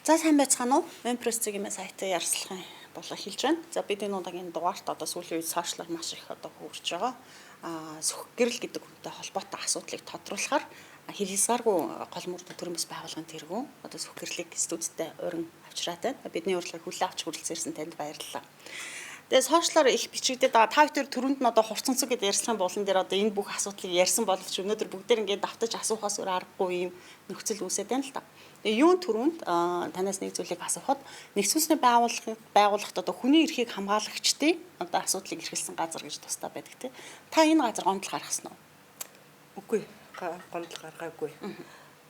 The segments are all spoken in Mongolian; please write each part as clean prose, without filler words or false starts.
За сайн байцгаана уу? Mempress-ийн сайтыг ярилцлагын болоо хэлж байна. За бид энэ удаагийн дугаарт одоо сүүлийн үед сошиалар маш их одоо хөгжиж байгаа. Сүх гэрэл гэдэг хүнтэй холбоотой асуудлыг тодруулахаар хэлэлцээргүй гол мөрдө төрийн бас байгууллагын тэргүүн одоо сүх гэрлийг студидтэй урин авчираад байна. Бидний урилгыг хүлээн авч хүрэлцэн ирсэн танд баярлалаа. Тэгээ сошиалар их бичигдээд байгаа. Та бүхэн түрүүнд нь одоо хурцанцэг гэдэг ярьсан болон дээр одоо энэ бүх асуудлыг ярьсан боловч өнөөдөр бүгдээр ингээд давтаж асуухаас өөр аргагүй юм нөхцөл үүсэж байна л да. Тэгээ юун түрүүнд танаас нэг зүйлийг асуухад нэгдсэн үндэсний байгууллагт одоо хүний эрхийг хамгаалагчдын одоо асуудлыг эрхэлсэн газар гэж тусдаа байдаг тийм. Та энэ газар гомдол гаргасан уу? Үгүй, гомдол гаргаагүй.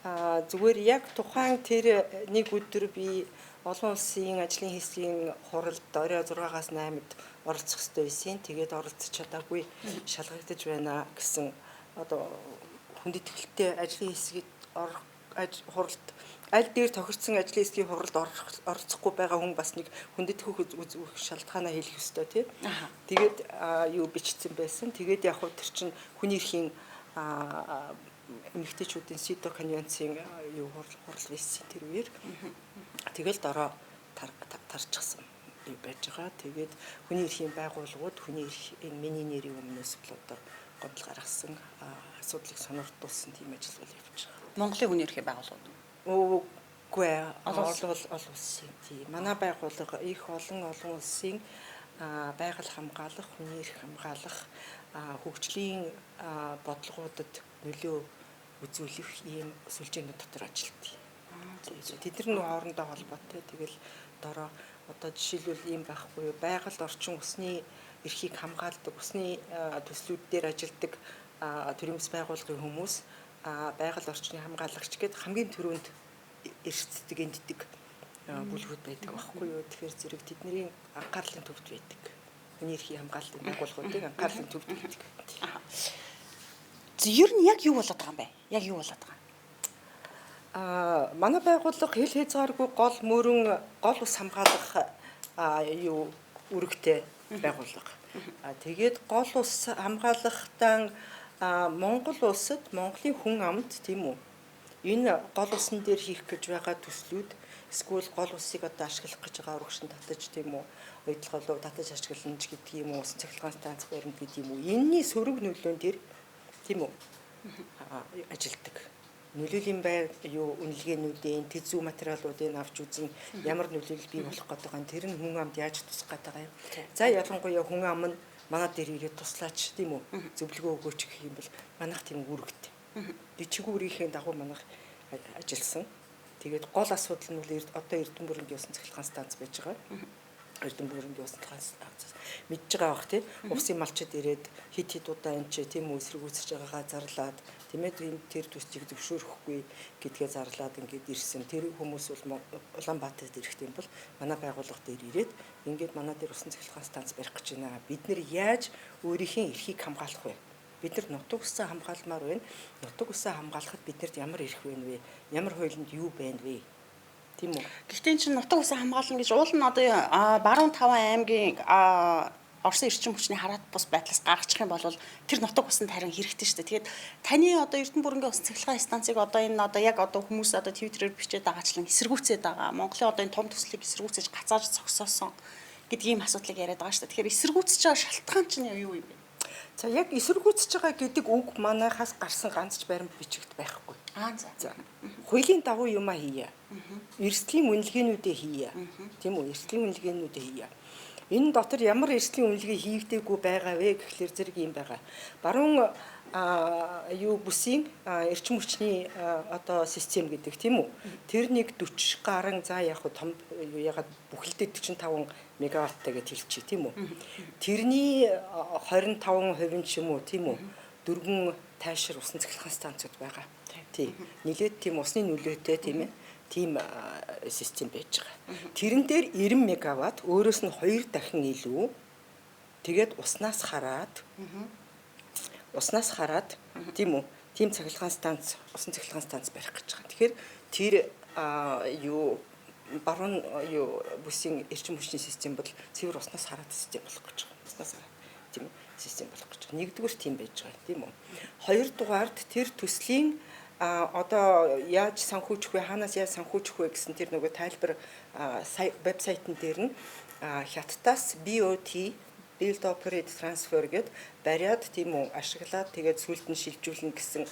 Зүгээр яг тухайн тэр нэг өдөр би олон улсын ажлын хэсгийн хуралд орой 6-аас 8-д оролцох ёстой байсан. Тэгээд оролцож чадаагүй шалгагдаж байна гэсэн одоо хүндэтгэлтэй ажлын хэсгийг хуралд аль дээр тохирсон ажлын хэсгийн хуралд оролцохгүй байгаа хүн бас нэг хүндэтгэх үзүүлэх шалтгаанаа хэлэх ёстой тийм. Тэгээд юу бичсэн байсан. Тэгээд яг хөө тэр чинь хүний эрхийн эмэгтэйчүүдийн СИДО конвенцийн юу хурал байсан тэр үеэр тэгэл дороо тарчихсан юу байж байгаа. Тэгээд хүний эрхийн байгууллагууд хүний эрх энэ миний нэрийн өмнөөс болоод гомдол гаргасан асуудлыг сонирхолтуулсан тийм ажил бол явж байгаа. Монголын хүний эрхийн байгууллагууд. Үгүй олон улсын тийм. Манай байгууллага их олон улсын байгаль хамгаалах, хүний эрх хамгаалах, хөгжлийн бодлогуудад нөлөө үзүүлэх ийм сүлжээнүүд дотор ажилладаг. Тэд нар хоорондоо холбоотой. Тэгэл дороо одоо жишээлбэл ийм байхгүй юу? Байгаль орчин усны эрхийг хамгаалдаг, усны төслүүд дээр ажилладаг төрийн бас байгууллагын хүмүүс байгаль орчны хамгаалагч гэдэг хамгийн түрүүнд эрсддэг энддэг бүлгүүд байдаг байхгүй юу? Тэгэхээр зэрэг тэдний анхаарлын төвд байдаг. Хүний эрхийн хамгаалтын байгууллагуудыг анхаарлын төвд байдаг. Ер нь яг юу болоод байгаа юм бэ? Яг юу болоод байгаа? Манай байгууллага хэл хязгааргүй гол мөрөн гол ус хамгаалах юу үүрэгтэй байгууллага. Тэгээд гол ус хамгаалахдаа Монгол улсад Монголын хүн амд тийм үү? Энэ гол усан дээр хийх гэж байгаа төслүүд эсвэл гол усыг одоо ашиглах гэж байгаа урагшин татаж тийм үү? Ойдлголоо татаж ашиглаж гэдэг юм уу? Усан цахилгаан станц баримт гэдэг юм уу? Энэний сөрөг нөлөөн дээр тийм үү? Ажилдаг. Нөлөөлийн байр юу үнэлгээнүүдийн тэд зүй материалуудыг авч үзэн ямар нөлөөлөл бий болох гэдэг нь тэр нь хүн амд яаж тусах гэдэг юм. За ялангуяа хүн ам нь манай дээр ирээд туслаач тийм үү? Зөвлөгөө өгөөч гэх юм бол манайх тийм үүрэгтэй. Би чигүүрийнхээ дагуу манайх ажилласан. Тэгээд гол асуудал нь бол одоо Эрдэнэ бүрэнгийн усан цахилгаан станц байж байгаа. Эрдэнэ бүрэнгийн усан цахилгаан станц мэдж байгаа бах тийм усын малчид ирээд хит удаа энэ ч тийм үү эсэргүүцэж байгаагаа зарлаад тийм ээ тэр төслийг зөвшөөрөхгүй гэдгээ зарлаад ингээд ирсэн. Тэр хүмүүс бол Улаанбаатарт ирэхдээ бол манай байгууллага дээр ирээд ингээд манай дээр усан цахилгаан станц барих гэж байна. Бид нэр яаж өөрийнхөө эрхийг хамгаалах вэ? Бид нар нутаг усаа хамгаалмаар байна. Нутаг усаа хамгаалахад биднэрт ямар эрх байна вэ? Ямар хуулинд юу байна вэ? Тийм үү? Гэхдээ чинь нутаг усаа хамгаална гэж уул нь одоо баруун 5 аймгийн Орсын эрчим хүчний хараат бус байдлаас гаргачих юм бол тэр нутаг усанд харин хэрэгтэй шүү дээ. Тэгээд таны одоо Эрдэнэ бүрэнгийн усан цахилгаан станцыг одоо энэ одоо яг одоо хүмүүс одоо Твиттерээр бичээд байгаачлан эсэргүүцээд байгаа. Монголын одоо энэ том төслийг эсэргүүцэж гацааж зогсоосон гэдэг ийм асуудлыг яриад байгаа шүү дээ. Тэгэхээр эсэргүүцэж байгаа шалтгаан чинь юу юм бэ? За яг эсэргүүцэж байгаа гэдэг үг манайхаас гарсан ганц ч баримт бичигт байхгүй. За. Хуулийн дагуу юмаа хийя. Эрсдлийн үнэлгээнүүдээ хийя. Тийм үү? Эрсдлийн үнэлгээнүүдээ хийя. Энэ дотор ямар эрсдлийн үнэлгээ хийгдээгүй байгаа вэ гэхлээр зэрэг юм байгаа. Баруун юу бүсийн эрчим хүчний одоо систем гэдэг тийм үү? Тэр нэг 40 гаруй за яг том ягаад бүхэлдээ 45 мегаватттай гэж хэлчихье тийм үү? Тэрний 25% ч юм уу тийм үү? Дөрвөн тайшир усан цахилгаан станцууд байгаа. Тийм. Нилээд тийм усны нөлөөтэй тийм ээ? Тийм систем байж байгаа. Тэрэн дээр 90 мегаватт өөрөөс нь 2 дахин илүү. Тэгээд уснаас хараад тийм үү? Тийм цахилгаан станц, усан цахилгаан станц барих гэж байгаа. Тэгэхээр тэр юу баруун юу бүсийн эрчим хүчний систем бол цэвэр уснаас хараад систем болох гэж байгаа. Уснаас хараад тийм систем болох гэж байгаа. Нэгдүгээр тийм байж байгаа тийм үү? Хоёрдугаард тэр төслийн одоо яаж санхүүжих вэ, хаанаас яаж санхүүжих вэ гэсэн тэр нөгөө тайлбар вебсайтн дээр нь хятадаас BOT Build Operate Transfer гэд бариад тийм үү ашиглаад тэгээд сүлд нь шилжүүлнэ гэсэн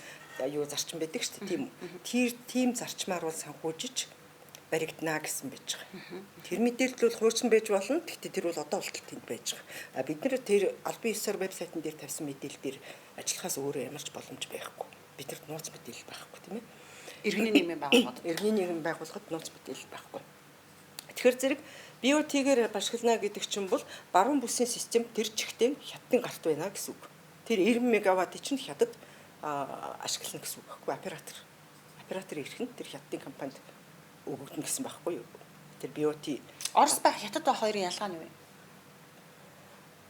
юу зарчим байдаг шүү дээ тийм үү. Тийм зарчмаар бол санхүүжиж баригдана гэсэн байж байгаа. Тэр мэдээлэл бол хуурчин байж болно. Гэхдээ тэр бол одоо болтол тэнд байж байгаа. Бид нэр тэр албан ёсоор вебсайтн дээр тавьсан мэдээлэл дээр ажиллахаас өөрөө ямарч боломж байхгүй. Бидэрт нууц мэдээлэл байхгүй тийм ээ. Иргэний нийгмийн байгууллагад нууц мэдээлэл байхгүй. Тэгэхээр зэрэг BOT-гээр ашиглана гэдэг чинь бол баруун бүсийн систем тэр чигтээ хятадын гарт байна гэсэн үг. Тэр 90 мегаватт чинь хятад ашиглана гэсэн үг байхгүй. Оператор ирэх нь тэр хятадын компанид өгөгдөн гэсэн байхгүй юу? Тэр BOT Орос байх хятад байх хоёрын ялгаа нь юу вэ?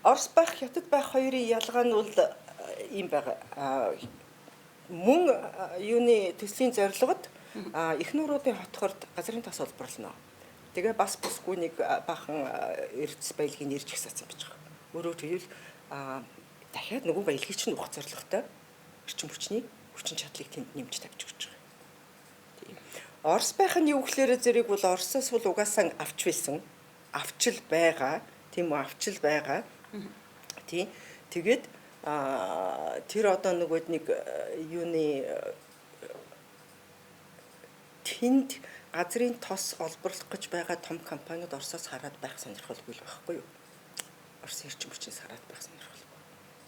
Орос байх хятад байх хоёрын ялгаа нь бол ийм байгаа. Мөн юуны төслийн зорилгод их нууруудын хотхорд газрын тос олборлоно. Тэгээ бас бусгүй нэг бахан эрдэс баялагын нэрж гисацсан байж байгаа. Өөрөөр хэлбэл дахиад нөгөө баялагийг чинь ухах зорилготой эрчим хүчин чадлыг тэнд нэмж тавьж өгч байгаа. Тийм. Орос байх нь юу гэхээр зэрэг бол Оросоос бол угаасаа авчил байгаа. Тийм үү, авчил байгаа. Тийм. Тэгээд тэр одоо нөгөөд нэг юуны тэнд газрын тос олборлох гэж байгаа том компаниуд Оросоос хараад байх сонирхолгүй л байхгүй юу? Оросын эрчим хүчнээс хараад байх сонирхолгүй.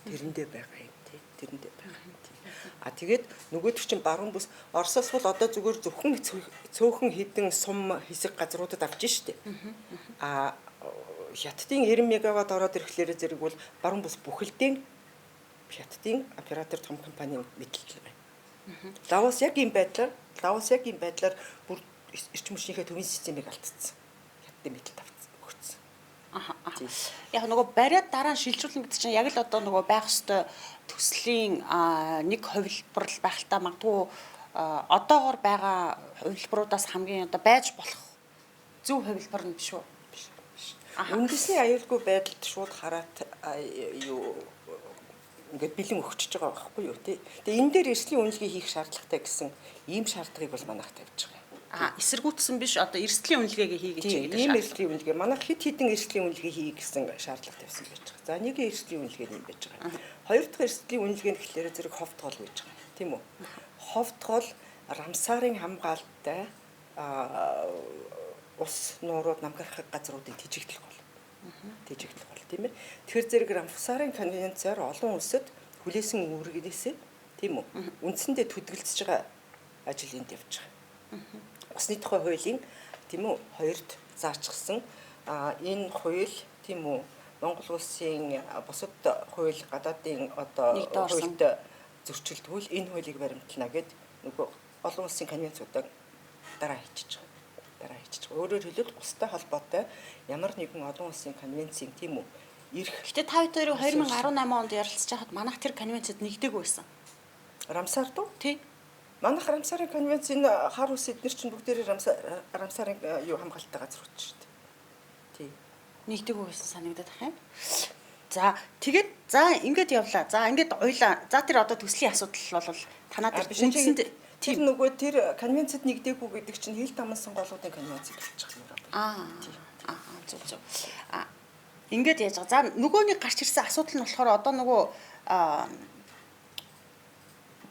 Тэрэндээ байгаа юм тий. Тэрэндээ байгаа юм тий. Тэгээд нөгөөд чинь баруун бүс Оросоос бол одоо зүгээр зөвхөн цөөхөн хідэн сум хэсэг газруудад авч штэ. Хятадын 90 мегаватт ороод ирэхлээр зэрэг бол баруун бүс бүхэлдээ хятадын оператор том компанийн мэдээлэл байна. Лаос яг ийм байдлаар бүр эрчим хүчнийхээ төвийн системийг алдсан. Хятадын мэдээлэл өгсөн. Яг нөгөө бариад дараа нь шилжүүлнэ гэдэг чинь яг л одоо нөгөө байх ёстой төслийн нэг хувилбар байх л та магадгүй одоогоор байгаа хувилбаруудаас хамгийн одоо байж болох зөв хувилбар нь биш үү? Биш. Үндэсний аюулгүй байдалд шууд хараад ингээд бэлэн өгчөж байгаа байхгүй юу тий. Тэгээ энэ дээр эрсдлийн үнэлгээ хийх шаардлагатай гэсэн ийм шаардлагыг бол манайх тавьж байгаа. Эсэргүүцсэн биш одоо эрсдлийн үнэлгээгээ хий гэж байгаа. Ийм эрсдлийн үнэлгээ манайх хэдэн эрсдлийн үнэлгээ хий гэсэн шаардлага тавьсан байж байгаа. За нэгэн эрсдлийн үнэлгээ нь юм байж байгаа. Хоёр дахь эрсдлийн үнэлгээ нь гэхлээр зэрэг ховд гол байж байгаа. Тийм үү? Ховд гол Рамсарын хамгаалалттай ус нуурууд намгарах газруудын тэжигдэл гол. Тэжигдэл гол тийм ээ. Тэгэхээр зэрэг Рамсарын конвенцээр олон улсад хүлээсэн үүргээс тийм үү? Үндсэндээ төдөлдөж байгаа ажил энд явж байгаа. Усны тухай хуулийн тийм үү 2-д заачсан энэ хууль тийм үү Монгол улсын бусад хууль гадаадын одоо хуульд зөрчилдгүүл энэ хуулийг баримтлана гэд нөгөө олон улсын конвенцуудаар дараа хийчихэж байгаа. Өөрөөр хэлбэл устай холбоотой ямар нэгэн олон улсын конвенцийн тийм үү ирэх. Гэтэ та хоёрыг 2018 онд ярилцж байхад манайх тэр конвенцэд нэгдээгүй байсан. Рамсар дөө? Тий. Манайх Рамсарын конвенцийн хар ус эднэр чинь бүгдээрээ Рамсарын юу хамгаалалттай газар үүч шүү дээ. Тий. Нэгдээгүй байсан санагдаад байна. За тэгээд ингээд явлаа. За ингээд уйлаа. За тэр одоо төслийн асуудал бол танаад үндсэнд тэр нөгөө тэр конвенцэд нэгдээгүй гэдэг чинь хил тамсан голуудын конвенцийг хэлж байгаа юм байна. Зөв. Ингээд яаж байгаа. За нөгөөний гарч ирсэн асуудал нь болохоор одоо нөгөө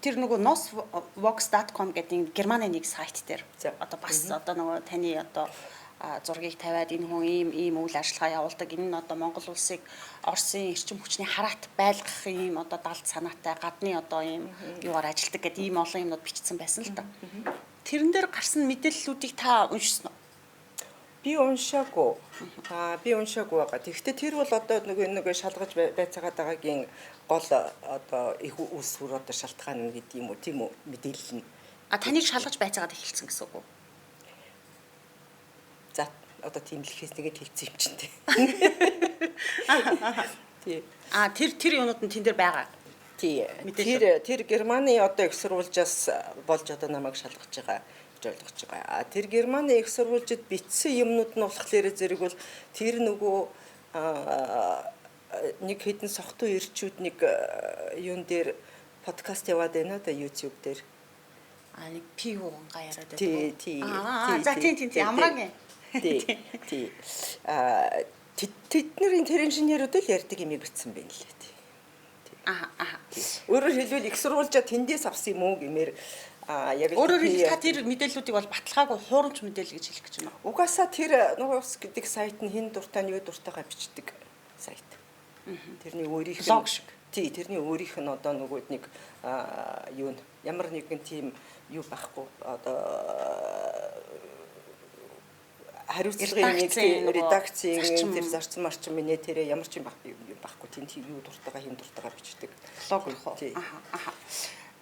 тэр нөгөө nosvox.com гэдэг Германы нэг сайт дээр одоо бас одоо нөгөө таны одоо зургийг тавиад энэ хүн ийм үйл ажиллагаа явуулдаг. Энэ нь одоо Монгол улсыг Оросын эрчим хүчний хараат байлгах ийм одоо далд санаатай гадны одоо ийм юугаар ажилладаг гэдэг ийм олон юмнууд бичсэн байсан л да. Тэрэн дээр гарсан мэдээллүүдийг та уншсан уу? Би уншаагүй. Би уншаагүй байгаа. Тэгэхдээ тэр бол одоо нөгөө шалгаж байцаагаад байгаагийн гол одоо их үс бүр одоо шалтгаан гэдэг юм уу тийм үү мэдээлэл нь. Таныг шалгаж байцаагаад эхэлсэн гэсэн үг үү? За одоо тийм л ихээс нэгэд хэлсэн юм чинь тий. Тэр юунууд нь тэн дээр байгаа. Тий. Тэр Германы одоо их сурвалжаас болж одоо намайг шалгаж байгаа ойлгож байгаа. Тэр Германы их сурвалжид бичсэн юмнууд нь болохоор зэрэг бол тэр нөгөө нэг хэдэн сохтуу ирчүүд нэг юун дээр подкаст яваад байна да YouTube дээр. нэг пиугангаа яриад байдаг. Тий. За тийм амраагийн. Тий. Тэдний тэр инженерүүд л ярьдаг юм бичсэн байна лээ. Өөрөөр хэлбэл их сурвалжаа тэндээс авсан юм уу гэмээр яг өөрөөр хэлбэл та тэр мэдээллүүдийг бол баталгаагүй хуурамч мэдээлэл гэж хэлэх гэж байна уу? Угаасаа тэр нуус гэдэг сайт нь хин дуртай нь юу дуртайгаа бичдэг сайт. Тэрний өөрийнх нь блог шиг. Тий, тэрний өөрийнх нь одоо нөгөөд нэг юу ямар нэгэн тийм юу байхгүй одоо хариуцлагын нэг редакцийн тэр зарчим марчин минь тэр ямар ч юм байхгүй тийм юу дуртайгаа хин дуртайгаар бичдэг блог гэх үү?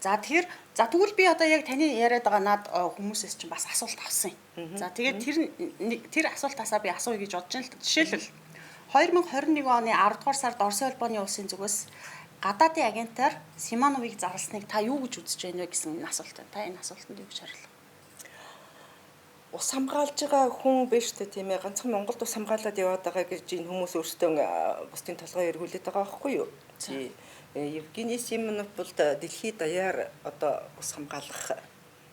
За тэгэхээр тэгвэл би одоо яг таны яриад байгаа над хүмүүсээс чинь бас асуулт авсан юм. За тэгээд тэр асуултаасаа би асууя гэж бодож байна л да. Жишээлбэл 2021 оны 10 дугаар сард Оросын улбаны улсын зүгээс гадаадын агентаар Симоновыг зарласныг та юу гэж үзэж байна вэ гэсэн энэ асуулт байна. Та энэ асуултанд юу гэж хариулах? Ус хамгаалж байгаа хүн биш үү тийм ээ, ганцхан Монголд ус хамгаалаад яваад байгаа гэж энэ хүмүүс өөрсдөө бусдын толгой эргүүлээд байгаа байхгүй юу? Тий. Евгений Симонов бол дэлхийд даяар одоо ус хамгаалах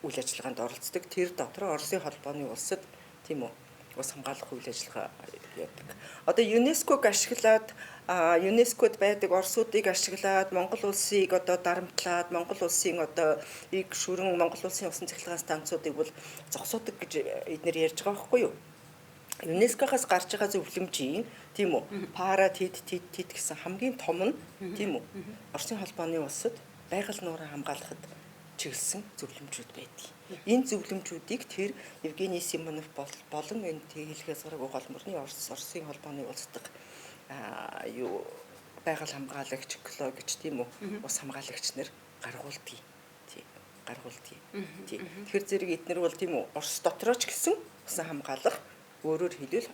үйл ажиллагаанд оролцдог. Тэр дотор Оросын холбооны улсад тийм үү ус хамгаалах үйл ажиллагаа явуулдаг. Одоо ЮНЕСКОг ашиглаад ЮНЕСКОд байдаг орсуудыг ашиглаад Монгол улсыг одоо дарамтлаад Монгол улсын одоо ийг шүрэн Монгол улсын усан цахилгаан станцуудыг бол зогсоодог гэж эднэр ярьж байгаа байхгүй юу? ЮНЕСКО-хаас гарч байгаа зөвлөмжийн тийм үү пара тэд гэсэн хамгийн том нь тийм үү Оросын холбооны улсад байгаль нуураа хамгаалахад чиглэсэн зөвлөмжүүд байдаг. Энэ зөвлөмжүүдийг тэр Евгений Симонов болон энэ хэлхээс гараагүй гол мөрний Оросын холбооны улс дахь юу байгаль хамгаалагч экологч тийм үү ус хамгаалагч нар гаргуулдаг. Тий. Гаргуулдаг. Тий. Тэгэхээр зэрэг эднэр бол тийм үү Орос дотрооч гэсэн ус хамгаалах өөрөөр хэлбэл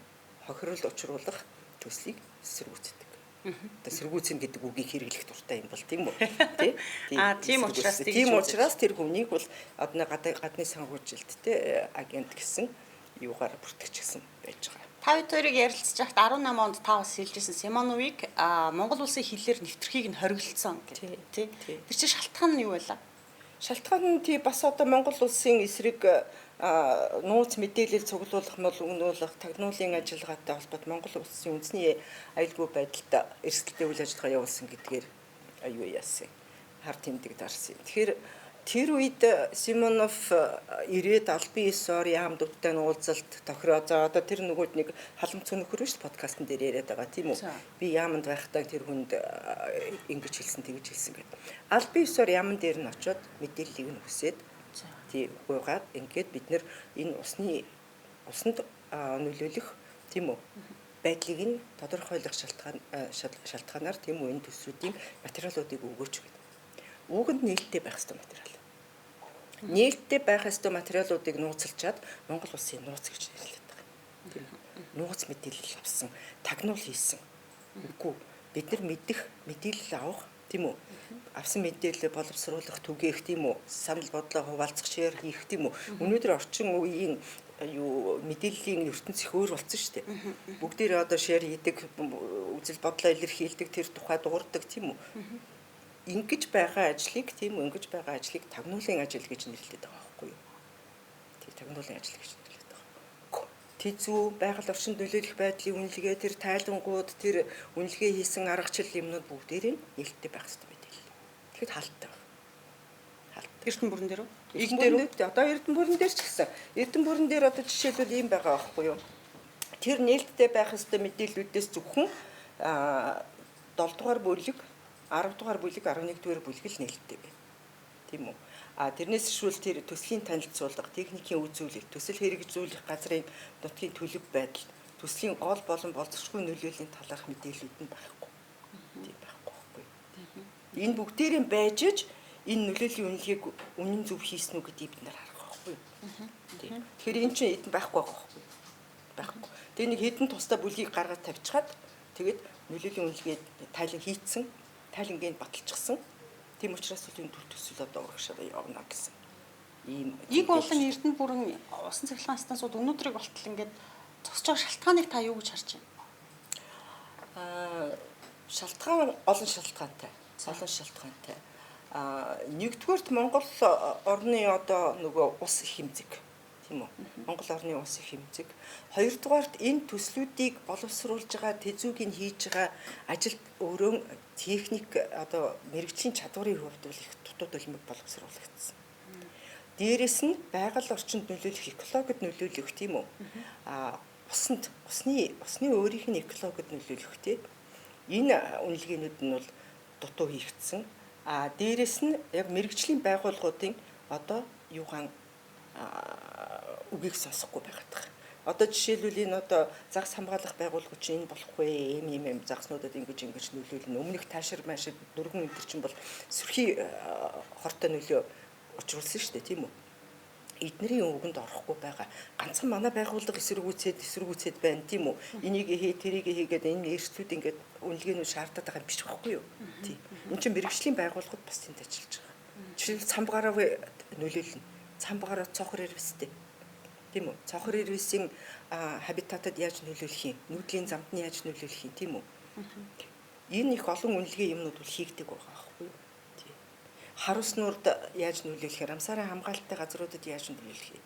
хохирол учруулах төслийг эсэргүүцдэг. Одоо эсэргүүцэн гэдэг үгийг хэрэглэх дуртай юм бол тийм үү? Тий. Тийм учраас тэр хүнийг бол одны гадны санхүүжилттэй агент гэсэн юугаар бүртгэжсэн байж байгаа. Та хоёрыг ярилцж байхад 18 онд та бас хэлжсэн Симоновыг Монгол улсын хилээр нэвтрхийг нь хориглосон гэдэг. Тий. Тэр чинь шалтгаан нь юу байлаа? Шалтгаан нь тий бас одоо Монгол улсын эсрэг нууц мэдээлэл цуглуулах, өгнүүлэх, тагнуулын ажиллагаатай холбоотой Монгол улсын үндэсний аюулгүй байдалд эрсдэлтэй үйл ажиллагаа явуулсан гэдгээр аюу яасан. Хар тэмдэг дарсан. Тэгэхээр тэр үед Симонов ирээд албан ёсоор яамдуудтай уулзалт тохироо. За одоо тэр нөгөөд нэг халамж цөнөхөр биш подкастн дээр яриад байгаа тийм үү? Би яамд байхдаа тэр хүнд ингэж хэлсэн, тэгж хэлсэн гэдэг. Албан ёсоор яамн дээр нь очиод мэдээллийг нь хүсээд тий гуйгаад ингээд бид нэр энэ усанд нөлөөлөх тийм үү байдлыг нь тодорхойлох шалтгаанаар тийм үү энэ төсрүүдийн материалуудыг өгөөч гэдэг. Үүгэнд нээлттэй байх ёстой материал. Нээлттэй байх ёстой материалуудыг нууцлчаад Монгол улсын нууц гэж нэрлэдэг байгаа. Тийм үү? Нууц мэдээлэл авсан, тагнуул хийсэн. Үгүй бид нар мэдээлэл авах тийм үү? Авсан мэдээлэл боловсруулах, түгээх тийм үү? Санал бодлоо хуваалцах, шеэр хийх тийм үү? Өнөөдөр орчин үеийн мэдээллийн ертөнц их өөр болсон шүү дээ. Бүгдээрээ одоо шеэр хийдэг, үзэл бодлоо илэрхийлдэг, тэр тухай дуурдаг тийм үү? Ингэж байгаа ажлыг тагнуулын ажил гэж нэрлэдэг байгаа байхгүй юу? Тий, тагнуулын ажил гэж нэрлэдэг байгаа. Тэзүү байгаль орчинд нөлөөлөх байдлын үнэлгээ, тэр тайлангууд, тэр үнэлгээ хийсэн аргачлал юмнууд бүгдээрээ нээлттэй байх хэрэгтэй байдаг. Тэгэхэд хаалттай байна. Эрдэнэ бүрэн дээр үү? Одоо Эрдэнэ бүрэн дээр ч гэсэн. Эрдэнэ бүрэн дээр одоо жишээлбэл ийм байгаа байхгүй юу? Тэр нээлттэй байх ёстой мэдээллүүдээс зөвхөн 7 дугаар бүлэг 10 дугаар бүлэг 11 дугаар бүлэг л нээлттэй байна. Тийм үү? Тэрнээс шүүл тэр төслийн танилцуулга, техникийн үзүүлэлт, төсөл хэрэгжүүлэх газрын нутгийн төлөв байдал, төслийн гол болон болцсохгүй нөлөөллийн талаарх мэдээллүүд нь байхгүй. Тийм байхгүй. Энэ бүгдээрээ байж иж энэ нөлөөллийн үнэлгээг үнэн зөв хийсэн үү гэдгийг бид нар харах байхгүй. Тийм. Тэгэхээр энэ чинь эдэн байхгүй байхгүй. Байхгүй. Тэгээ нэг хэдэн тусдаа бүлгийг гаргаад тавьчихад тэгээд нөлөөллийн үнэлгээ тайлан хийцэн тайлангийн баталчихсан. Тийм учраас энэ төр төсөл одоо урагшаа явна гэсэн. Ийм болон Эрдэнэ бүрэн усан цахилгаан станцууд өнөөдрийг болтол ингээд зогсож байгаа шалтгааныг та юу гэж харж байна? Шалтгаан олон шалтгаантай. Нэгдүгээрт Монгол орны одоо нөгөө ус их хэмжиг тийм үү? Монгол орны ус их хэмжиг. Хоёрдугаарт энэ төслүүдийг боловсруулж байгаа, тэзүүг нь хийж байгаа ажилд өөрөө техник одоо мэрэгжлийн чадварын хувьд бол их дутуу төлмөг боловсруулагдсан. Дээрээс нь байгаль орчинд нөлөөлөх экологид нөлөөлөх тийм үү? Усны өөрийнх нь экологид нөлөөлөх тийм. Энэ үнэлгээнүүд нь бол дутуу хийгдсэн. Дээрээс нь яг мэрэгжлийн байгууллагуудын одоо юугаан үгийг сонсохгүй байгаад. Одоо жишээлбэл энэ одоо загас хамгаалах байгууллагууд чинь энэ болохгүй юм загснуудад ингэж нөлөөлнө. Өмнөх таашир машид дөрвөн энэ чинь бол сөрхий хортой нөлөө учруулсан шүү дээ тийм үү? Эднэрийн үгэнд орохгүй байгаа. Ганцхан манай байгууллага эсэргүүцээд байна тийм үү? Энийг тэрийг хийгээд энэ эрсдлүүд ингээд үнэлгээнүүд шаардаад байгаа юм биш байхгүй юу? Тийм. Энд чинь мэрэгжлийн байгууллагууд бас тэнд ажиллаж байгаа. Жишээл цамбгараа нөлөөлнө. Цамбгараа цохор ирвэстэй. Тийм үү? Цохор ирвэсийн хабитатад яаж нөлөөлөх юм? Нүүдлийн замд нь яаж нөлөөлөх юм тийм үү? Энэ их олон үнэлгээ юмнууд бол хийгдэг байгаа байхгүй юу? Харуус нурд яаж нөлөөлөх юм? Рамсарын хамгаалалттай газруудад яаж нөлөөлөх юм?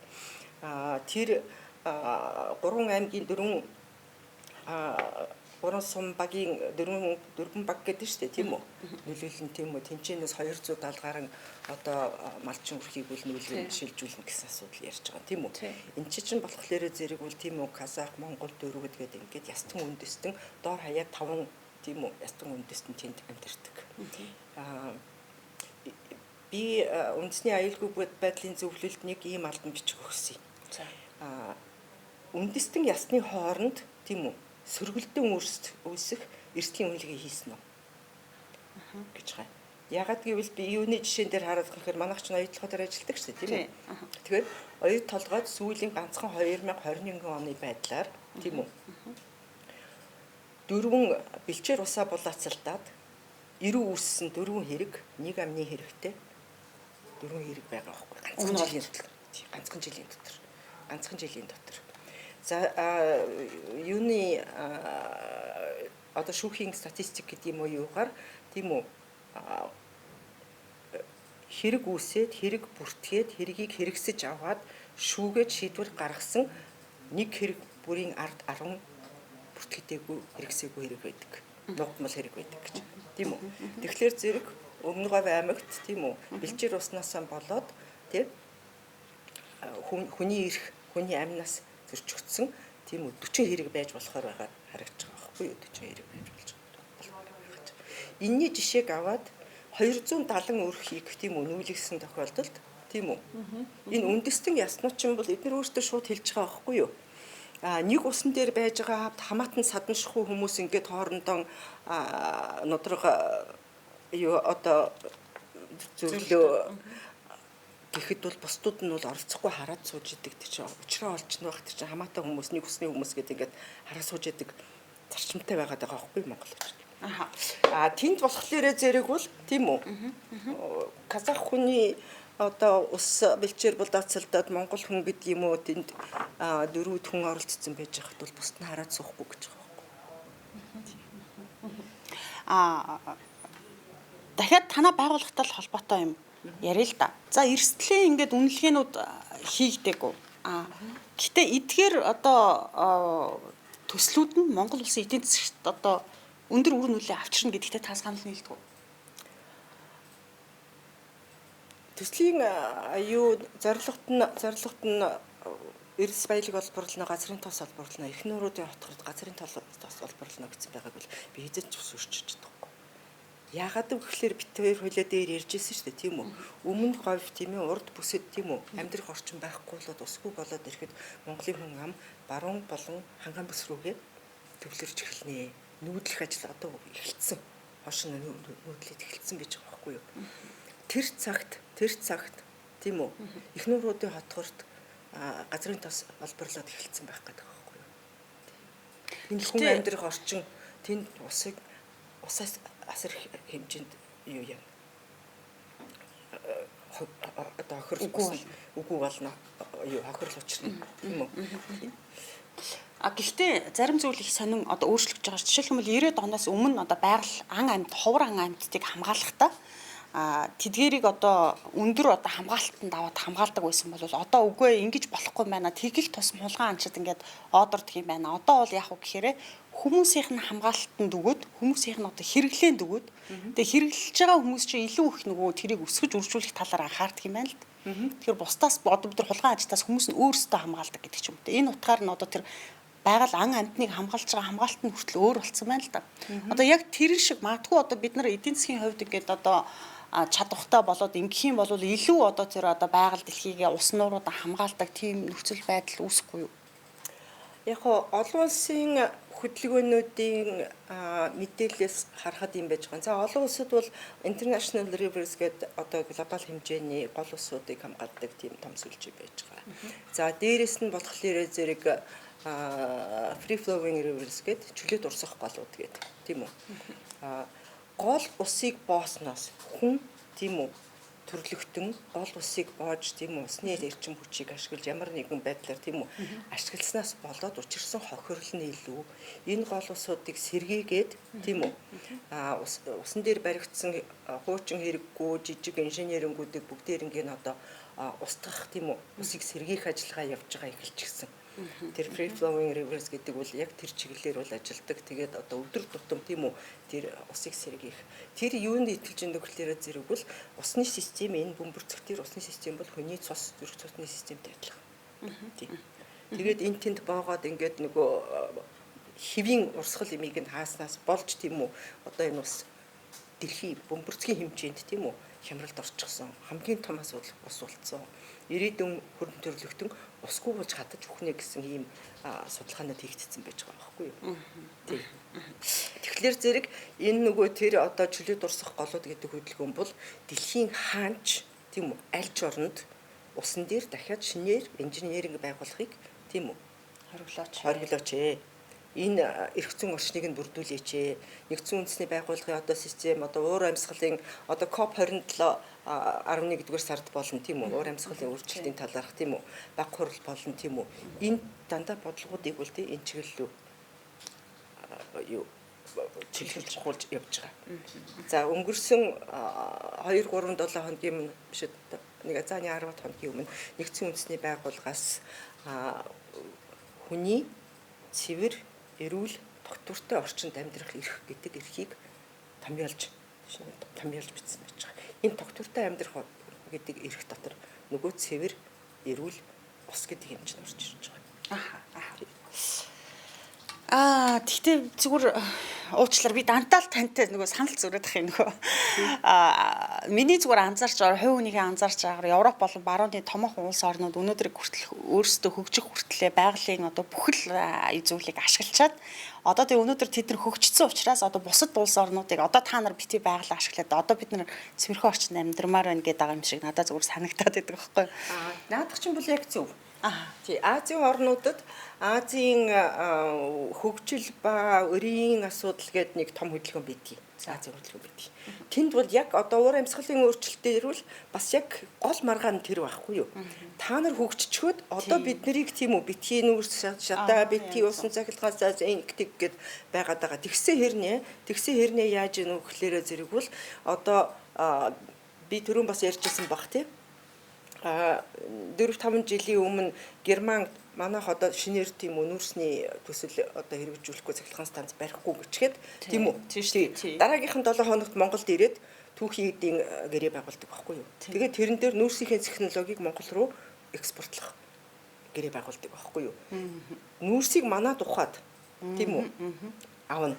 Тэр 3 аймгийн 3 сум багийн 4 баг гэдэг шүү дээ тийм үү? Нөлөөлнө тийм үү? Тэнцэнээс 270 гаруй одоо малчин үрхийг үл нөлөөлж шилжүүлнэ гэсэн асуудал ярьж байгаа тийм үү? Энд чинь болохоор зэрэг бол тийм үү? Казах, Монгол, дөрвөд гэдэг ингээд ястан үндэстэн доор хаяа 5 тийм үү? Ястан үндэстэн тэнд амьдардаг. Би үндэсний аюулгүй байдлын зөвлөлд нэг ийм албан бичих өгсөн. Үндэстэн ясны хооронд тийм үү? Сөргөлдөн үүсэх эрсдлийн үнэлгээ хийсэн үү гэж байгаа. Ягаад гэвэл би юуны жишээн дээр хараад гэхээр манайх ч оюутлогоо дээр ажилладаг шүү дээ тийм үү. Тэгэхээр оюут толгойд сүүлийн ганцхан 2021 оны байдлаар тийм үү. 4 бэлчээр усаа булаацалдаад 90 үүссэн 4 хэрэг нэг амны хэрэгтэй 4 хэрэг байгаа байхгүй ганцхан жилийн дотор. За юуны одоо шүүхийн статистик гэдэг юм уу юугаар тийм үү хэрэг үүсээд хэрэг бүртгээд хэргийг хэрэгсэж аваад шүүгээд шийдвэр гаргасан нэг хэрэг бүрийн ард 10 бүртгэдэггүй хэрэгсээгүй хэрэг байдаг. Нугтмал хэрэг байдаг гэж тийм үү. Тэгэхээр зэрэг Өмнөг Говь аймагт тийм үү бэлчээр уснасаа болоод тийм хүний эрх хүний амнаас зөрчигдсөн тийм үү 40 хэрэг байж болохоор байгаа харагдаж байгаа байхгүй юу 40 хэрэг байж болж байгаа. Энэний жишээг аваад 270 өрхийг тийм үү нүүлгсэн тохиолдолд тийм үү энэ үндэстэн яснууд чинь бол эдгээр өөртөө шууд хэлж байгаа байхгүй юу. Нэг усан дээр байж байгаа хамаатан саданшгүй хүмүүс ингээд хоорондоо нодрог юу одоо зөвлөө гэхэд бол бусдууд нь бол оролцохгүй хараад сууж идэг тийм учраас олчно байх тийм хамаатай хүмүүс нэг усны хүмүүс гэдэг ингээд хараа сууж идэг зарчимтай байгаад байгаа байхгүй Монголч. Тэнд болохоор зэрэг бол тийм үү. Казах хүний одоо ус бэлчээр булаацалдаад Монгол хүн гэдэг юм уу тэнд 4 хүн оролцсон байж хахад бол бусд нь хараад суухгүй гэж байгаа байхгүй. Дахиад танай байгууллагатай холбоотой юм яриа л да. За эрсдлийн ингээд үнэлгээнүүд хийгдэггүй. Гэтэ эдгээр одоо төслүүд нь Монгол улсын эдийн засагт одоо өндөр үр нөлөө авчирна гэдэгтээ та санал нийлдэг үү? Төслийн зорилгот нь эрс баялаг олборлно, газрын тос олборлно, их нууруудын хотгорд газрын тос олборлно гэсэн байгааг бол би хэзээ ч өсөөрч чадахгүй. Яагаад гэвэл бит хоёр хуулиа дээр ярьжсэн шүү дээ тийм үү. Өмнө говь тийм ээ урд бүсэд тийм үү амьдрах орчин байхгүй болоод усгүй болоод ирэхэд Монголын хүн ам баруун болон ханган бүс рүүгээ төвлөрч эхэлнэ. Нүүдлэх ажил одоо эхэлсэн. Хошин нүүдлээд эхэлсэн гэж байгаа байхгүй юу. Тэр цагт тийм үү их нууруудын хотгорд газрын тос олборлоод эхэлсэн байх гэдэг байгаа байхгүй юу. Энэ хүн амьдрах орчин тэнд усаас асар хэмжээнд юу яа одоо үгүй болно юу хохирол учрна тийм үү. Гэхдээ зарим зүйл их сонин одоо өөрчлөгдөж байгаа. Жишээлбэл 90-ад оноос өмнө одоо байгаль ан амьд ховор ан амьдтыг хамгаалахдаа тэдгэрийг одоо өндөр одоо хамгаалтанд аваад хамгаалдаг байсан бол одоо үгүй ингэж болохгүй байна. Тэгэл тусам хулгайн анчид ингээд оодордог юм байна. Одоо бол яах вэ гэхээр хүмүүсийнх нь хамгаалтанд өгөөд хүмүүсийнх нь одоо хэрэглээнд өгөөд тэгээ хэрэглэж байгаа хүмүүс чинь илүү их нөгөө тэрийг өсгөж үржүүлэх талаар анхаардаг юм байна л. Тэгэхээр бусдаас одоо бид нар хулгайн ажтаас хүмүүс нь өөрсдөө хамгаалдаг гэдэг ч юм уу. Энэ утгаар нь одоо тэр байгаль ан амьтныг хамгаалж байгаа хамгаалт нь хүртэл өөр болсон байна л да. Одоо яг тэр шиг магадгүй одоо бид нар эдийн засгийн хувьд ингээд одоо чадвартай болоод ингэх юм бол илүү одоо тэр одоо байгаль дэлхийгээ ус нууруудаа хамгаалдаг тийм нөхцөл байдал үүсэхгүй юу? Яг олон улсын хөдөлгөөнүүдийн мэдээлэлээс харахад юм байж байгаа. За олон улсууд бол International Rivers гэдэг одоо глобал хэмжээний гол усуудыг хамгаалдаг тийм том сүлжээ байж байгаа. За дээрэс нь болохоор зэрэг free flowing rivers гэдэг чөлөөт урсгах голууд гэдэг тийм үү. Гол усыг боосноос хүн тийм үү төрлөختөн гол усыг боож тийм үү усны эрчим хүчийг ашиглаж ямар нэгэн байдлаар тийм үү ашигласнаас болоод учирсан хохирол нь илүү энэ гол усуудыг сэргийгээд тийм үү усан дээр баригдсан хуучин хэрэггүй жижиг инженерингүүдийг бүгдээрингийн одоо устгах тийм үү усыг сэргийх ажиллагаа явж байгаа эхэлчихсэн. Тэр free flowing rivers гэдэг бол яг тэр чиглэлээр бол ажилдаг. Тэгээд одоо өдөр тутам тийм үү тэр усыг сэргийх. Тэр юунд итгэж өгөхлөөр зэрэг бол усны систем энэ бөмбөрцөх тэр усны систем бол хүний цус зүрх цусны системтэй адилхан. Тийм. Тэгээд энэ тэнд боогоод ингээд нөгөө хэвийн урсгал имийг нь хааснаас болж тийм үү одоо энэ ус дэлхийн бөмбөрцгийн хэмжээнд тийм үү хямралд орчихсон. Хамгийн том асуудал ус болцсон. Ирээдүйн хүрэн төрлөختөн усгүй болж хадаж үхнэ гэсэн ийм судалгаанууд хийгдсэн байж байгаа байхгүй юу? Тийм. Тэгэхээр зэрэг энэ нөгөө тэр одоо чөлөөт урсгах голууд гэдэг хөдөлгөөн бол дэлхийн хаанч тийм үү аль ч оронд усан дээр дахиад шинээр инженеринг байгуулахыг тийм үү хориглооч ээ. Энэ эрх зүйн орчныг нь бүрдүүлээч ээ. Нэгдсэн үндэсний байгууллагын одоо систем одоо уур амьсгалын одоо COP27 11 дугаар сард болно тийм үү? Уур амьсгалын өөрчлөлтийн талаарх тийм үү? Баг хурал болно тийм үү? Энэ дандаа бодлогоодыг бол тийм энэ чиглэл юу чиглэлж хуулж явж байгаа. За өнгөрсөн 2-3-7 хоногийн өмнө биш нэг зааны 10 хоногийн өмнө нэгдсэн үндэсний байгууллагаас хүний цэвэр эрүүл тогтвортой орчинд амьдрах эрх гэдэг эрхийг томьёолж бичсэн байж байгаа. Энэ тогтвортой амьдрах гэдэг эрх дотор нөгөө цэвэр эрүүл ус гэдэг юм чинь орж ирж байгаа. Тэгтээ зүгээр уучлаар би дантаал тантай нөгөө санал зүрээд ах юм нөгөө. Миний зүгээр анзаарч байгаа хувь хүнийхээ анзаарч байгаагаар Европ болон барууны томоохон улс орнууд өнөөдөр хүртэл өөрсдөө хөгжих хүртлээр байгалийн одоо бүхэл зүйлийг ашиглачаад одоо тэг өнөөдөр тэд нар хөгжсөн учраас одоо бусад улс орнуудыг одоо та нар бити байгалаа ашиглаад одоо бид нар цэвэрхэн орчинд амьдрмаар байна гэдэг юм шиг надад зүгээр санагтаад байдаг байхгүй. Наадах чинь бол яг зөв. Тий Азийн орнуудад Азийн хөгжил ба өрийн асуудал гэдэг нэг том хөдөлгөөн байдгийг. Азийн хөдөлгөөн байдгийг. Тэнд бол яг одоо уур амьсгалын өөрчлөлтөөр бол бас яг гол маргаан нь тэр байхгүй юу? Та нар хөгжчихөөд одоо бид нарыг тийм үү битгий нүүрс шатаа битгий усан цахилгаанаас ингэдэг гэд байгаад байгаа. Тэгсэн хэрнээ яаж ийнө гэхлээрэ зэрэг бол одоо би түрүүн бас ярьжсэн баг тийм 4-5 жилийн өмнө Германд манайх одоо шинээр тийм үү нүүрсний төсөл одоо хэрэгжүүлэхгүй цахилгаан станц барихгүй гэчихэд тийм үү. Дараагийнхан 7 хоногт Монголд ирээд түүхийн эдийн гэрээ байгуулдаг байхгүй юу. Тэгээд тэрэн дээр нүүрсийнхээ технологиг Монгол руу экспортлох гэрээ байгуулдаг байхгүй юу. Нүүрсийг манад ухаад тийм үү авна.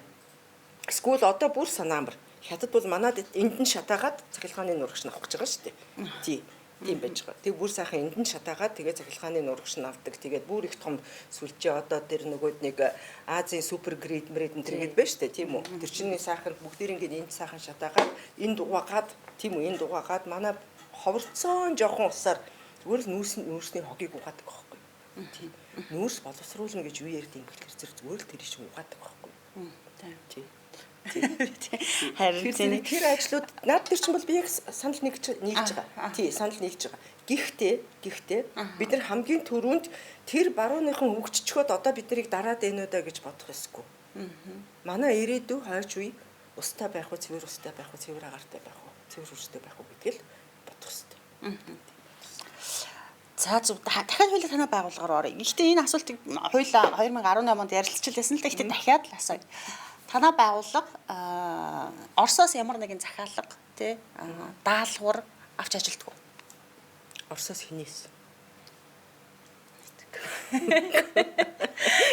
Эсвэл одоо бүр санаамар. Хятад бол манад энд нь шатаагаад цахилгааны нурагч нь авах гэж байгаа шүү дээ. Тийм байж байгаа. Тэг бүр сайхан энд нь шатаагаад тэгээ цахилгааны нурагч нь авдаг. Тэгээд бүр их том сүлжээ одоо тэр нөгөөд нэг Азийн супер грид мрэд энэ төргээд байна шүү дээ тийм үү. Тэр чинь сайхан бүгдээрингийн энд сайхан шатаагаад энд угаагаад тийм үү энд угаагаад манай ховорцсон жоохон усаар зүгээр л нүүрсний хогийг угаадаг байхгүй. Тийм. Нүүрс боловсруулна гэж юу ярьд юм гэхээр зүгээр л тэр чинь угаадаг байхгүй. Тийм. Харин тэр ажлууд наад тэр чинь бол би яг санал нийлж байгаа. Тий, санал нийлж байгаа. Гэхдээ бид нар хамгийн түрүүнд тэр барууныхан хөгжчихөөд одоо бид нарыг дараад байна уу да гэж бодох ёсгүй. Манай ирээдүй хойч үе устай байх уу, цэвэр устай байх уу, цэвэр агаартай байх уу. цэвэр хурцтай байх уу гэдгийг бодох хэрэгтэй. За зөв дахиад хоёулаа танай байгууллагаар оръё. Гэхдээ энэ асуултыг хоёулаа 2018 онд ярилцчихлээсэн л да. Гэхдээ дахиад л асууя. Танай байгууллага Оросоос ямар нэгэн захиалга тий даалгавар авч ажилтдаг уу? Оросоос хинээс.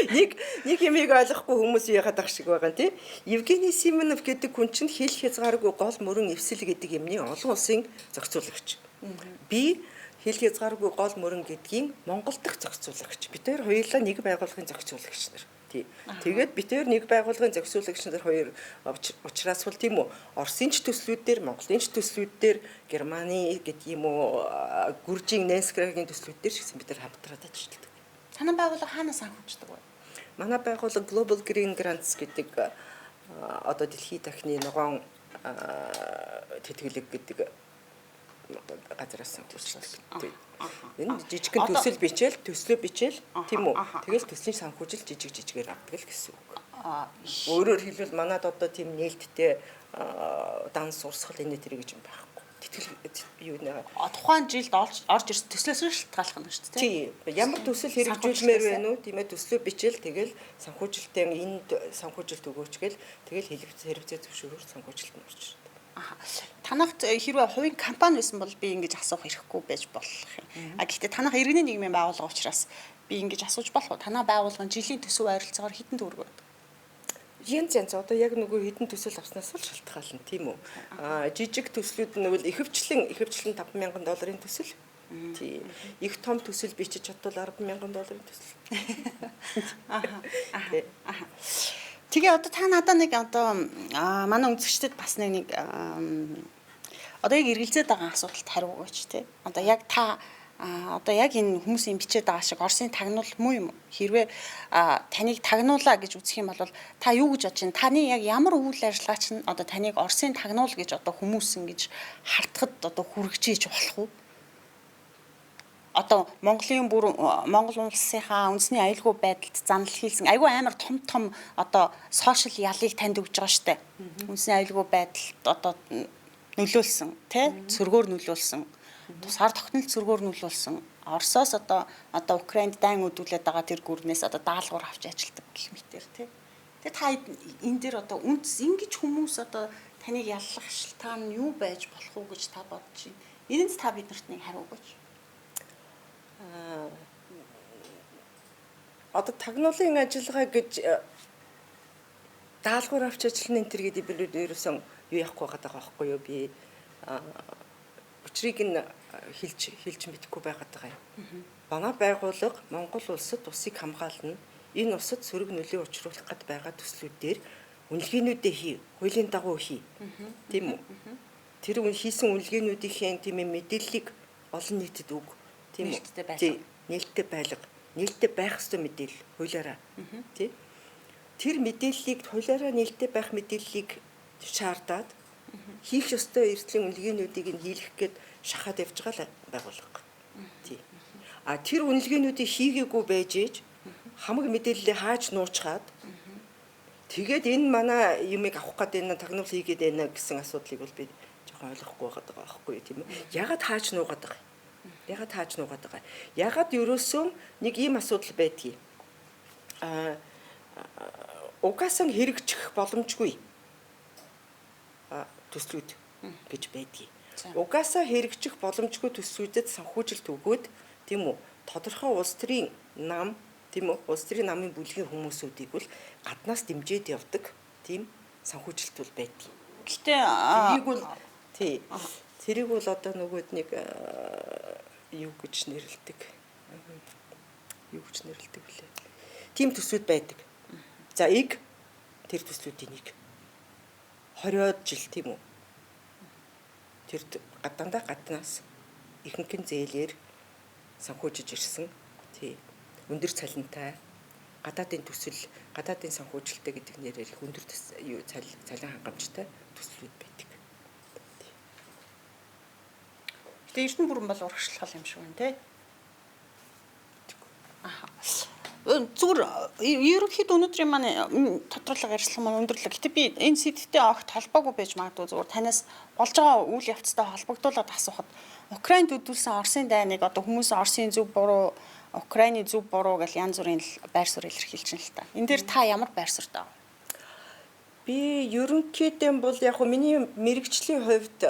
Нэг юмыг ойлгохгүй хүмүүс яагаад ах шиг байгаа тийм. Евгений Симонов гэдэг хүн чинь хэл хязгааргүй гол мөрөн эвсэл гэдэг юмны олон улсын зохицуулагч. Би хэл хязгааргүй гол мөрөн гэдгийн Монгол дахь зохицуулагч. Бид хоёр хоёулаа нэг байгууллагын зохицуулагч нар. Тэгээд бид хоёр нэг байгууллагын зохицуулагч нар хоёр учраас бол тийм үү. Оросын ч төслүүд дээр, Монголын ч төслүүд дээр, Германы гэдэг юм уу, Гүржийн Нэнскрагийн төслүүд дээр шигсэн бид нар хамтраад ажилладаг. Танай байгууллага хаанаас санхүүждэг вэ? Манай байгууллага Global Green Grants гэдэг одоо дэлхийн дахны ногоон тэтгэлэг гэдэг газараас санхүүждэг. Энэ жижигхэн төсөл бичээл, төслөө бичээл тийм үү. Тэгэл төслийн санхүүжил жижигээр авдаг л гэсэн үг. Өөрөөр хэлбэл манад одоо тийм нээлттэй данс урсгал энэ төр гэж юм байхгүй. Тэтгэл юу нэ тухайн жилд орж ирсэн төслөөс шалтгаалах нь шүү дээ. Тийм. Ямар төсөл хэрэгжүүлмээр байна уу? Тийм ээ төслөө бичээл тэгэл санхүүжилтийн энд санхүүжилт өгөөч гэл тэгэл хэрэгцээ зөвшөөрөөр санхүүжилт нь орж ирдэг. Танахт хэрвээ хувийн компани байсан бол би ингэж асуух хэрэггүй байж болох юм. Гэхдээ танах иргэний нийгмийн байгууллага учраас би ингэж асууж болох уу? Танай байгууллагын жилийн төсөв ойролцоогоор хэдэн төгрөг байдаг? Янз одоо яг нөгөө хэдэн төсөл авснаас л шалтгаална тийм үү. Жижиг төслүүд нь бол ихэвчлэн $5,000 төсөл. Тийм. Их том төсөл бичиж чадвал $10,000 төсөл. Тэгээ одоо та надад нэг одоо манай үзэгчдэд бас нэг одоо яг эргэлзээд байгаа асуултад хариу өгөөч тий. Одоо яг та одоо яг энэ хүмүүсийн бичээд байгаа шиг Оросын тагнуул муу юм уу? Хэрвээ таныг тагнуулаа гэж үзэх юм бол та юу гэж бодож байна? Таны яг ямар үйл ажиллагаа чинь одоо таныг Оросын тагнуул гэж одоо хүмүүс ингэж хартахад одоо хүргэжээж болох уу? Одоо Монгол улсынхаа үндэсний аюулгүй байдалд занал хийлсэн айгүй амар том одоо сошиал ялыг танд өгж байгаа штэ. Үндэсний аюулгүй байдалд одоо нөлөөлсөн тий сөргөөр нөлөөлсөн тусгаар тогтнол зөргөөр нөлөөлсөн Оросоос одоо Украинд дайн өдүүлээд байгаа тэр гүрнээс одоо даалгавар авч ажилтдаг гэх мэтэр тий. Тэгээ та энэ дээр одоо ингэж хүмүүс одоо таныг яллах шалтгаан нь юу байж болох уу гэж та бодож байна. Энэнд та биднэрт нэг хариу өгөөч. Одоо тагнуулын ажиллагаа гэж даалгавар авч ажиллана энэ төр гэдэг би ерөөсөн юу яахгүй байгаа байхгүй юу би учрыг нь хэлж мэдэхгүй байгаад байгаа юм. Манай байгууллага Монгол улсад усыг хамгаална. Энэ усад сөрөг нөлөө учруулах гээд байгаа төслүүдээр үнэлгээнүүдээ хий, хуулийн дагуу хий. Тийм үү? Тэр хийсэн үнэлгээнүүдийн тийм мэдээллийг олон нийтэд өг. Тийм үү? Нээлттэй байлга. Нээлттэй байх ёстой мэдээлэл хуулиараа. Тийм. Тэр мэдээллийг хуулиараа нээлттэй байх мэдээллийг шаардаад хийх ёстой эрсдлийн үнэлгээнүүдийг нь хийлгэх гээд шахаад явж байгаа л байгууллага. Тийм. Тэр үнэлгээнүүдийг хийгээгүй байж ээж хамаг мэдээллээ хааж нуучгаад тэгээд энэ манай юмыг авах гээд энэ тагнуул хийгээд байна гэсэн асуудлыг бол би жоохон ойлгохгүй байгаа байхгүй тийм үү? Ягаад хааж нуугаад байгаа юм? Ягаад хааж нуугаад байгаа юм? Ягаад ерөөсөө нэг ийм асуудал байдгийг угаасаа хэрэгжих боломжгүй төслүүд гэж байдгийг. Угаасаа хэрэгжих боломжгүй төслүүдэд санхүүжилт өгөөд тийм үү? Тодорхой улс төрийн нам тийм үү? Улс төрийн намын бүлгийн хүмүүсүүдийг бол гаднаас дэмжиж явдаг тийм санхүүжилт бол байдгийг. Гэхдээ тэрийг бол одоо нөгөөд нэг юу гэж нэрлэдэг. Юу гэж нэрлэдэг вүлээ. Тийм төслүүд байдаг. За тэр төслүүдийн нэг 20-од жил тийм үү? Тэр дандаа гаднаас ихэнх нь зээлээр санхүүжиж ирсэн. Тийм. Өндөр цалинтай гадаадын төсөл, гадаадын санхүүжилттэй гэдэг нэрээр их өндөр цалин хангамжтай төслүүд байдаг. Тэгээ Эрдэнэ бүрэн бол урагшлах юм шиг байна тий. Зүгээр ерөнхийдөө өнөөдрийн маань тодруулга ярилцлага маань өндөрлөг. Гэтэ би энэ сэдвтэй огт холбоогүй байж магадгүй зүгээр танаас болж байгаа үйл явцтай холбогдуулаад асуухад Украинд үдүүлсэн Оросын дайныг одоо хүмүүс Оросын зөв буруу, Украины зөв буруу гэж янз бүрийн байр суурь илэрхийлж байна л та. Энэ дээр та ямар байр суурьтай вэ? Би ерөнхийдөө бол яг хөө миний мэрэгжлийн хувьд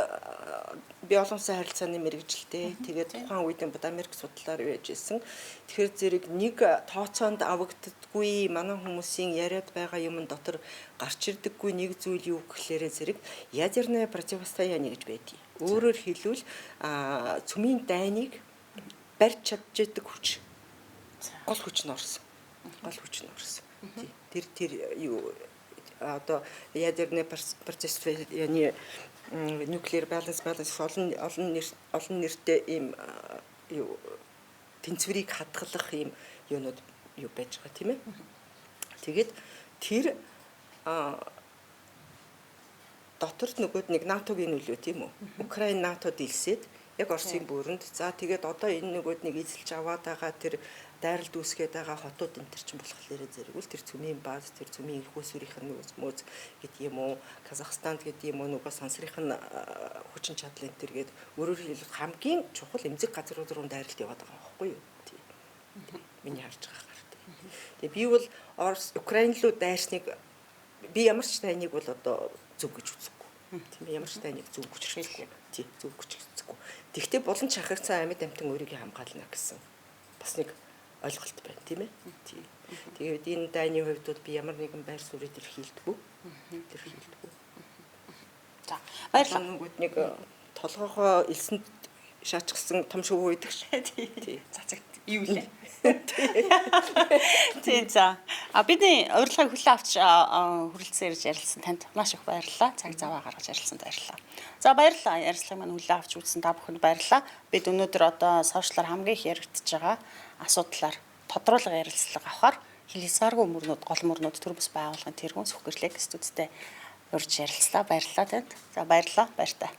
би олон улсын харилцааны мэрэгжилтэй. Тэгээд тухайн үед бод Америк судлаар байж исэн. Тэгэхээр зэрэг нэг тооцоонд авагддаггүй манай хүмүүсийн яриад байгаа юм дотор гарч ирдэггүй нэг зүйл юу гэхлээрэ зэрэг ядерное противостояние гэж байдгийг. Өөрөөр хэлбэл цөмийн дайныг барьж чаддаг хүч. Гол хүч нь Орос. Гол хүч нь Орос. Тэр юу одоо ядерное противостояние nuclear balance олон нэртэй ийм юу тэнцвэрийг хадгалах ийм юунууд юу байж байгаа тийм ээ. Тэгээд тэр доторт нөгөөд нэг НАТОгийн нөлөө тийм үү. Украин НАТОд илсээд яг Оросын бүрэнд за тэгээд одоо энэ нөгөөд нэг эзэлж аваад байгаа тэр дайралд үүсгээд байгаа хотууд энэ төр чинь болохоор зэрэгүүл тэр цөмийн бааз тэр цөмийн их усүрийнх нь мөз гэдэг юм уу Казахстанд гэдэг юм уу нөгөө сансрынх нь хүчин чадлын тэр гээд өөрөөр хэлбэл хамгийн чухал эмзэг газрууд руу дайралт яваад байгаа байхгүй юу тийм миний харж байгаагаар тийм би бол Орос Украин руу дайрсныг би ямар ч тайныг бол одоо зөв гэж үзэхгүй тийм ямар ч тайныг зөв гэж хэлэхгүй тийм зөв гэж үзэхгүй тэгтээ болон чахагцсан амьд амтан өөрийгөө хамгаална гэсэн бас нэг ойлголт байна тийм ээ. Тэгээд энэ дайны хувьд бол би ямар нэгэн байр суурийг илэрхийлдэггүй. За баярлалаа. Нөгөөд нэг толгоохоо элсэнд шаачсан том шувуу байдаг ш. Тий. Цацагт юу лээ. Тийм за. Бидний урилгыг хүлээн авч хүрэлцэн ирж ярилцсан танд маш их баярлалаа. Цаг зав гаргаж ярилцсанд баярлалаа. За баярлалаа. Ярилцлагыг маань хүлээн авч үзсэн та бүхэнд баярлалаа. Бид өнөөдөр одоо сошиалар хамгийн их яригдж байгаа асуудлаар тодруулга ярилцлага авахар хэлхийцааргүй мөрнүүд гол мөрнүүд төр бус байгууллагын тэргуун сүхгэрлэг студидтэй урьж ярилцлаа. Баярлалаа танд. За баярлалаа. Баяртай.